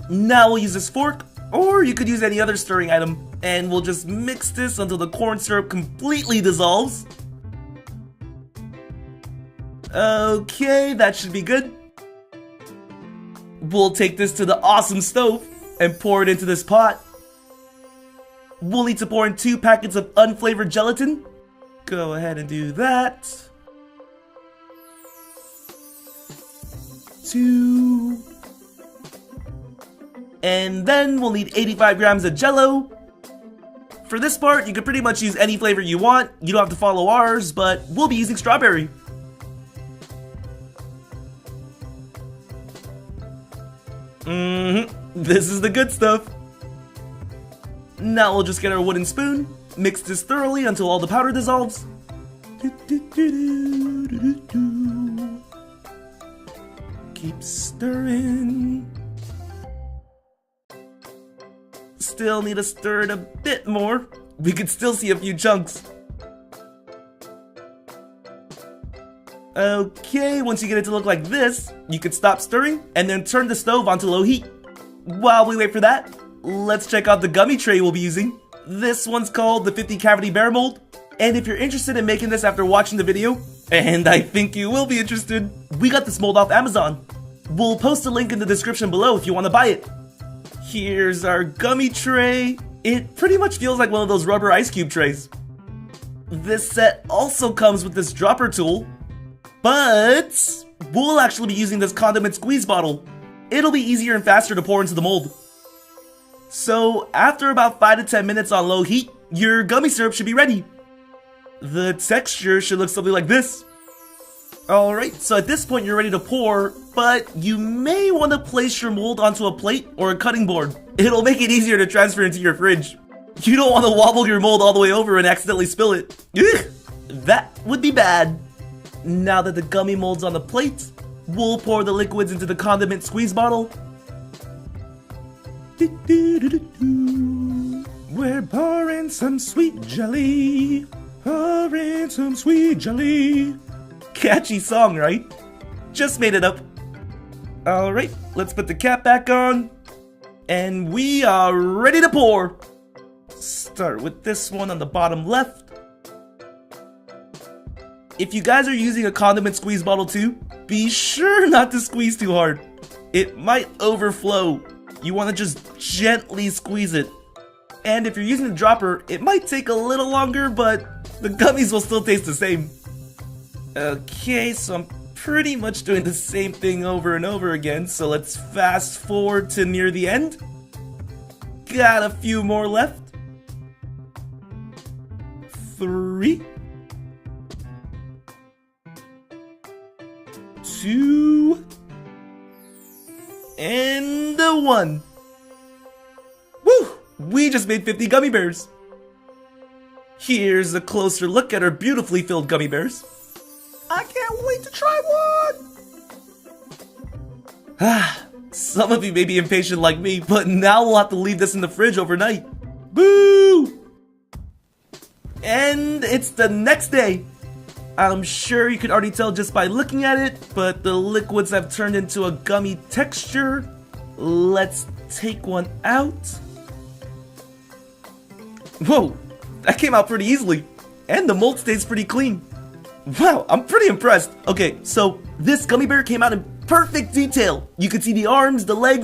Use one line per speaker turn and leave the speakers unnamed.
Now we'll use this fork, or you could use any other stirring item, and we'll just mix this until the corn syrup completely dissolves. Okay, that should be good. We'll take this to the awesome stove and pour it into this pot. We'll need to pour in 2 packets of unflavored gelatin. Go ahead and do that. 2. And then we'll need 85 grams of Jell-O. For this part, you can pretty much use any flavor you want. You don't have to follow ours, but we'll be using strawberry. This is the good stuff. Now we'll just get our wooden spoon, mix this thoroughly until all the powder dissolves. Keep stirring. Still need to stir it a bit more. We could still see a few chunks. Okay, once you get it to look like this, you could stop stirring and then turn the stove onto low heat. While we wait for that, let's check out the gummy tray we'll be using. This one's called the 50 cavity bear mold. And if you're interested in making this after watching the video, and I think you will be interested, we got this mold off Amazon. We'll post a link in the description below if you want to buy it. Here's our gummy tray. It pretty much feels like one of those rubber ice cube trays. This set also comes with this dropper tool, but we'll actually be using this condiment squeeze bottle. It'll be easier and faster to pour into the mold. So after about 5 to 10 minutes on low heat, your gummy syrup should be ready. The texture should look something like this. Alright, so at this point you're ready to pour, but you may want to place your mold onto a plate or a cutting board. It'll make it easier to transfer into your fridge. You don't want to wobble your mold all the way over and accidentally spill it. Ugh, that would be bad. Now that the gummy mold's on the plate, we'll pour the liquids into the condiment squeeze bottle. We're pouring some sweet jelly. Pouring some sweet jelly. Catchy song, right? Just made it up. Alright, let's put the cap back on. And we are ready to pour. Start with this one on the bottom left. If you guys are using a condiment squeeze bottle too, be sure not to squeeze too hard. It might overflow. You want to just gently squeeze it. And if you're using the dropper, it might take a little longer, but the gummies will still taste the same. Okay, so I'm pretty much doing the same thing over and over again, so let's fast forward to near the end. Got a few more left. 3, 2, and 1. Woo! We just made 50 gummy bears. Here's a closer look at our beautifully filled gummy bears. I can't wait to try one! Some of you may be impatient like me, but now we'll have to leave this in the fridge overnight. Boo! And it's the next day. I'm sure you can already tell just by looking at it, but the liquids have turned into a gummy texture. Let's take one out. Whoa, that came out pretty easily. And the mold stays pretty clean. Wow, I'm pretty impressed. Okay, so this gummy bear came out in perfect detail. You can see the arms, the legs,